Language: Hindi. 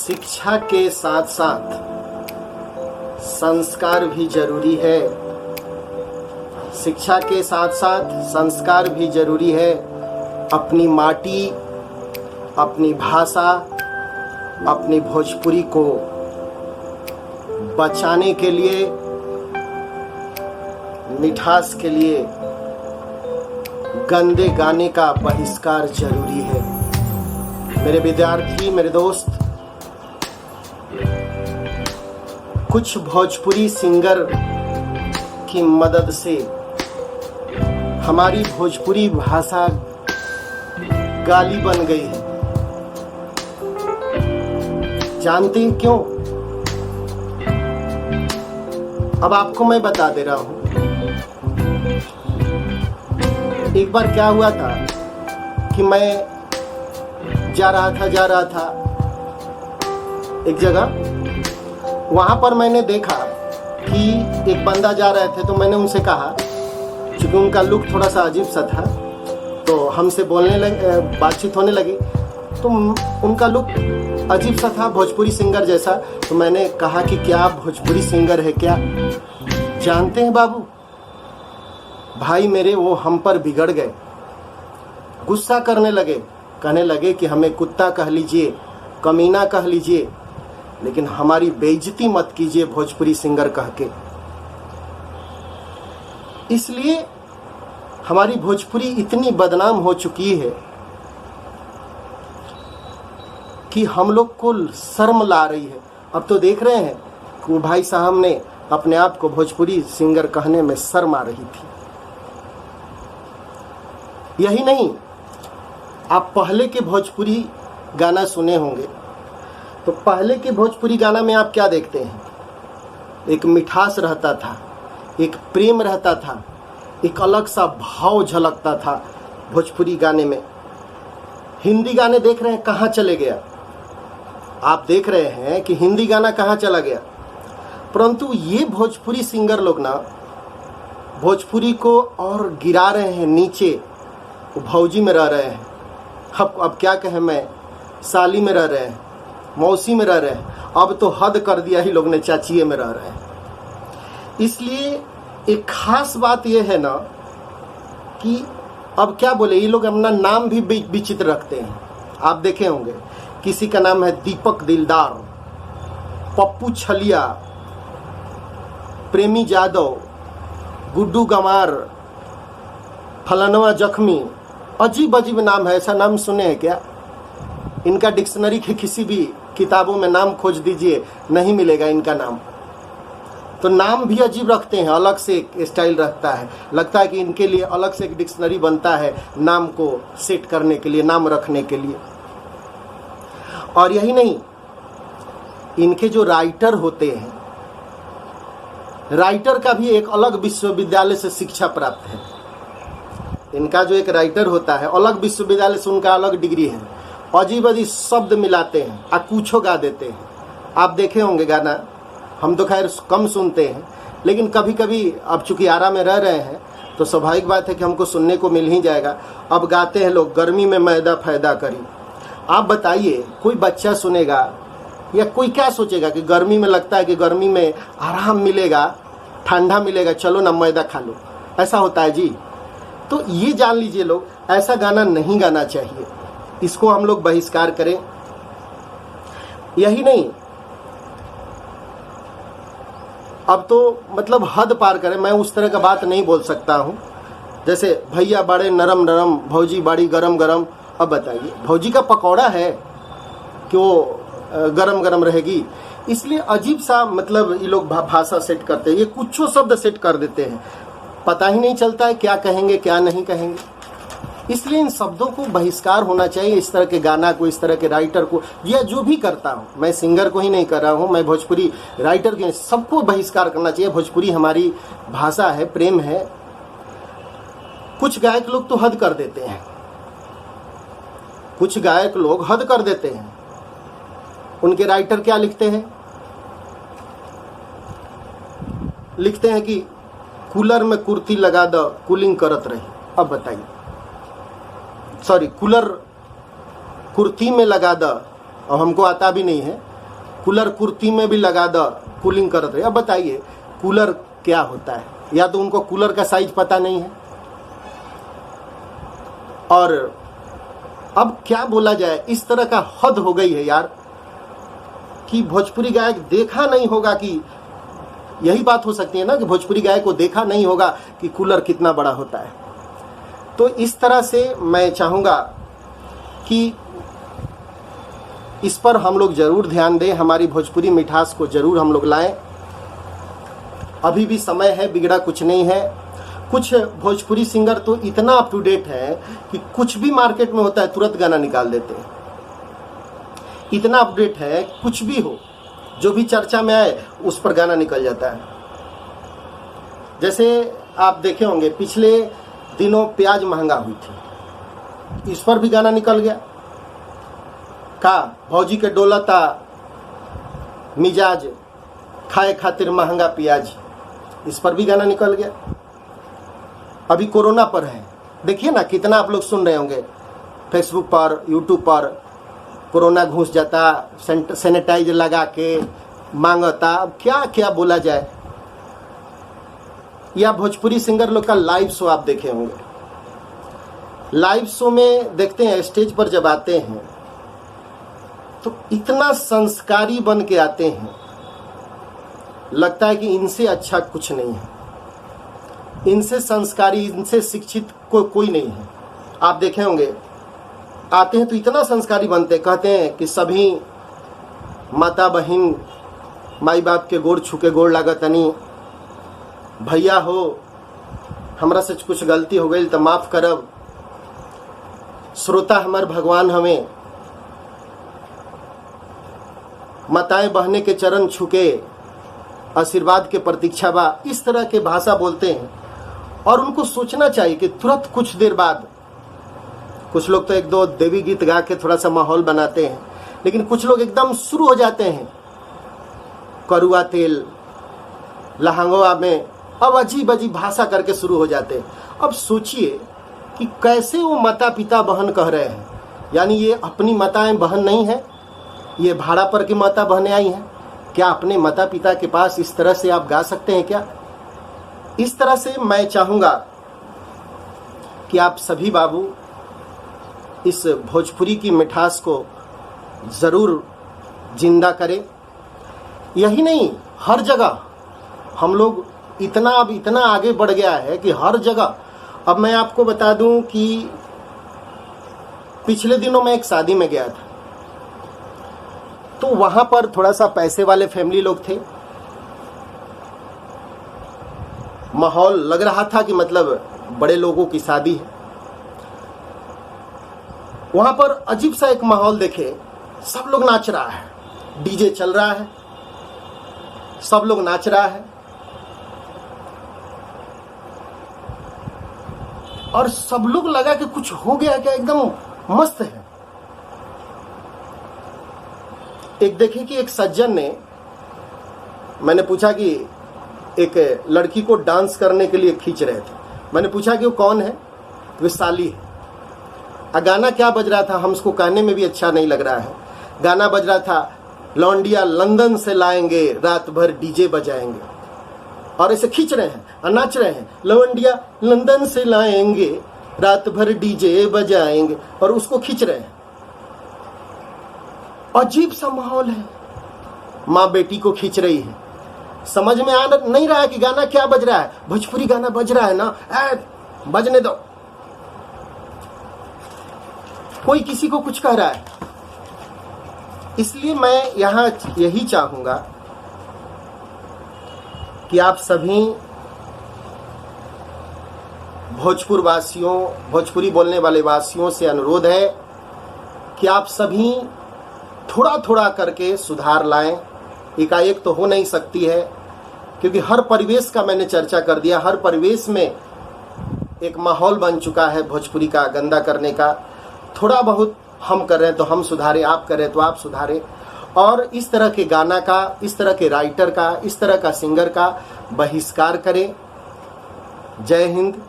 शिक्षा के साथ साथ संस्कार भी जरूरी है। शिक्षा के साथ साथ संस्कार भी जरूरी है। अपनी माटी, अपनी भाषा, अपनी भोजपुरी को बचाने के लिए, मिठास के लिए गंदे गाने का बहिष्कार जरूरी है। मेरे विद्यार्थी, मेरे दोस्त, कुछ भोजपुरी सिंगर की मदद से हमारी भोजपुरी भाषा गाली बन गई है। जानते हैं क्यों? अब आपको मैं बता दे रहा हूं। एक बार क्या हुआ था कि मैं जा रहा था एक जगह। वहां पर मैंने देखा कि एक बंदा जा रहे थे, तो मैंने उनसे कहा, क्योंकि उनका लुक थोड़ा सा अजीब सा था, तो हमसे बोलने लगे, बातचीत होने लगी। तो उनका लुक अजीब सा था, भोजपुरी सिंगर जैसा। तो मैंने कहा कि क्या आप भोजपुरी सिंगर है क्या? जानते हैं बाबू, भाई मेरे वो हम पर बिगड़ गए, गुस्सा करने लगे, कहने लगे कि हमें कुत्ता कह लीजिए, कमीना कह लीजिए, लेकिन हमारी बेइज्जती मत कीजिए भोजपुरी सिंगर कह के। इसलिए हमारी भोजपुरी इतनी बदनाम हो चुकी है कि हम लोग को शर्म ला रही है। अब तो देख रहे हैं कि वो भाई साहब ने अपने आप को भोजपुरी सिंगर कहने में शर्म आ रही थी। यही नहीं, आप पहले के भोजपुरी गाना सुने होंगे, तो पहले के भोजपुरी गाना में आप क्या देखते हैं? एक मिठास रहता था, एक प्रेम रहता था, एक अलग सा भाव झलकता था भोजपुरी गाने में। हिंदी गाने देख रहे हैं कहाँ चले गया? आप देख रहे हैं कि हिंदी गाना कहाँ चला गया। परंतु ये भोजपुरी सिंगर लोग ना भोजपुरी को और गिरा रहे हैं नीचे। वो भौजी में रह रहे हैं, अब क्या कहें मैं, साली में रह रहे हैं, मौसी में रह रहे हैं, अब तो हद कर दिया ही लोग ने, चाचिए में रह रहे हैं। इसलिए एक खास बात यह है ना कि अब क्या बोले, ये लोग अपना नाम भी विचित्र रखते हैं। आप देखे होंगे, किसी का नाम है दीपक दिलदार, पप्पू छलिया, प्रेमी जादव, गुड्डू गमार, फलानवा जख्मी, अजीब अजीब नाम है। ऐसा नाम सुने हैं क्या? इनका डिक्शनरी के किसी भी किताबों में नाम खोज दीजिए, नहीं मिलेगा इनका नाम। तो नाम भी अजीब रखते हैं, अलग से एक स्टाइल रखता है। लगता है कि इनके लिए अलग से एक डिक्शनरी बनता है नाम को सेट करने के लिए, नाम रखने के लिए। और यही नहीं, इनके जो राइटर होते हैं, राइटर का भी एक अलग विश्वविद्यालय से शिक्षा प्राप्त है। इनका जो एक राइटर होता है, अलग विश्वविद्यालय से उनका अलग डिग्री है। अजीब अजीब शब्द मिलाते हैं और कुछो गा देते हैं। आप देखे होंगे गाना, हम तो खैर कम सुनते हैं, लेकिन कभी कभी अब चूंकि आरा में रह रहे हैं तो स्वाभाविक बात है कि हमको सुनने को मिल ही जाएगा। अब गाते हैं लोग, गर्मी में मैदा फायदा करी। आप बताइए, कोई बच्चा सुनेगा या कोई क्या सोचेगा कि गर्मी में, लगता है कि गर्मी में आराम मिलेगा, ठंडा मिलेगा, चलो ना मैदा खा लो, ऐसा होता है जी। तो ये जान लीजिए लोग, ऐसा गाना नहीं गाना चाहिए, इसको हम लोग बहिष्कार करें। यही नहीं, अब तो मतलब हद पार करें। मैं उस तरह का बात नहीं बोल सकता हूं, जैसे भैया बड़े नरम नरम, भौजी बड़ी गरम गरम। अब बताइए, भौजी का पकौड़ा है कि वो गरम गरम रहेगी? इसलिए अजीब सा मतलब ये लोग भाषा सेट करते हैं, ये कुछ शब्द सेट कर देते हैं, पता ही नहीं चलता है क्या कहेंगे क्या नहीं कहेंगे। इसलिए इन शब्दों को बहिष्कार होना चाहिए, इस तरह के गाना को, इस तरह के राइटर को, या जो भी करता हूँ, मैं सिंगर को ही नहीं कर रहा हूँ, मैं भोजपुरी राइटर के, सबको बहिष्कार करना चाहिए। भोजपुरी हमारी भाषा है, प्रेम है। कुछ गायक लोग तो हद कर देते हैं, कुछ गायक लोग हद कर देते हैं। उनके राइटर क्या लिखते हैं? लिखते हैं कि कूलर में कुर्ती लगा दो, कूलिंग करत रही। अब बताइए, सॉरी, कूलर कुर्ती में लगा दो, और हमको आता भी नहीं है, कूलर कुर्ती में भी लगा दो, कूलिंग करत रहे। अब बताइए कूलर क्या होता है? या तो उनको कूलर का साइज पता नहीं है। और अब क्या बोला जाए, इस तरह का हद हो गई है यार कि भोजपुरी गायक देखा नहीं होगा कि, यही बात हो सकती है ना कि भोजपुरी गायक को देखा नहीं होगा कि कूलर कितना बड़ा होता है। तो इस तरह से मैं चाहूँगा कि इस पर हम लोग ज़रूर ध्यान दें, हमारी भोजपुरी मिठास को ज़रूर हम लोग लाएं। अभी भी समय है, बिगड़ा कुछ नहीं है। कुछ भोजपुरी सिंगर तो इतना अप टू डेट है कि कुछ भी मार्केट में होता है तुरंत गाना निकाल देते हैं। इतना अपडेट है, कुछ भी हो, जो भी चर्चा में आए उस पर गाना निकल जाता है। जैसे आप देखे होंगे पिछले दिनों प्याज महंगा हुई थी, इस पर भी गाना निकल गया। का भौजी के डोलता मिजाज, खाए खातिर महंगा प्याज, इस पर भी गाना निकल गया। अभी कोरोना पर है, देखिए ना कितना आप लोग सुन रहे होंगे फेसबुक पर, यूट्यूब पर, कोरोना घुस जाता, सैनिटाइजर लगा के मांगता, अब क्या क्या बोला जाए। या भोजपुरी सिंगर लोग का लाइव शो आप देखे होंगे। लाइव शो में देखते हैं स्टेज पर जब आते हैं तो इतना संस्कारी बन के आते हैं, लगता है कि इनसे अच्छा कुछ नहीं है, इनसे संस्कारी, इनसे शिक्षित कोई नहीं है। आप देखे होंगे आते हैं तो इतना संस्कारी बनते, कहते हैं कि सभी माता बहन माई बाप के गोड़ छुके गोड़ लागतनी, भैया हो हमरा से कुछ गलती हो गई तो माफ़ करब, श्रोता हमार भगवान हमें, माताएं बहने के चरण छुके आशीर्वाद के प्रतीक्षा बा। इस तरह के भाषा बोलते हैं और उनको सोचना चाहिए कि तुरंत कुछ देर बाद, कुछ लोग तो एक दो देवी गीत गा के थोड़ा सा माहौल बनाते हैं, लेकिन कुछ लोग एकदम शुरू हो जाते हैं करुआ तेल लहंगवा में, अब अजीब अजीब भाषा करके शुरू हो जाते हैं। अब सोचिए कि कैसे वो माता पिता बहन कह रहे हैं, यानी ये अपनी माताएं बहन नहीं है, ये भाड़ा पर की माता बहनें आई हैं। क्या अपने माता पिता के पास इस तरह से आप गा सकते हैं क्या? इस तरह से मैं चाहूँगा कि आप सभी बाबू इस भोजपुरी की मिठास को ज़रूर जिंदा करें। यही नहीं, हर जगह हम लोग अब इतना आगे बढ़ गया है कि हर जगह, अब मैं आपको बता दूं कि पिछले दिनों मैं एक शादी में गया था, तो वहां पर थोड़ा सा पैसे वाले फैमिली लोग थे, माहौल लग रहा था कि मतलब बड़े लोगों की शादी है। वहां पर अजीब सा एक माहौल देखे, सब लोग नाच रहा है, डीजे चल रहा है, सब लोग नाच रहा है और सब लोग लगा कि कुछ हो गया क्या, एकदम मस्त है। एक देखे कि एक सज्जन ने, मैंने पूछा कि एक लड़की को डांस करने के लिए खींच रहे थे, मैंने पूछा कि वो कौन है, वे साली है। गाना क्या बज रहा था, हम उसको कहने में भी अच्छा नहीं लग रहा है। गाना बज रहा था, लौंडिया लंदन से लाएंगे, रात भर डीजे बजाएंगे, और ऐसे खींच रहे हैं और नाच रहे हैं, लौंडिया लंदन से लाएंगे, रात भर डीजे बजाएंगे, और उसको खींच रहे हैं। अजीब सा माहौल है, माँ बेटी को खींच रही है, समझ में आ नहीं रहा है कि गाना क्या बज रहा है। भोजपुरी गाना बज रहा है ना, बजने दो, कोई किसी को कुछ कह रहा है। इसलिए मैं यहाँ यही चाहूँगा कि आप सभी भोजपुर वासियों, भोजपुरी बोलने वाले वासियों से अनुरोध है कि आप सभी थोड़ा थोड़ा करके सुधार लाएं। एकाएक तो हो नहीं सकती है, क्योंकि हर परिवेश का मैंने चर्चा कर दिया, हर परिवेश में एक माहौल बन चुका है भोजपुरी का गंदा करने का। थोड़ा बहुत हम कर रहे हैं तो हम सुधारें, आप कर रहे हैं तो आप सुधारें, और इस तरह के गाना का, इस तरह के राइटर का, इस तरह का सिंगर का बहिष्कार करें। जय हिंद।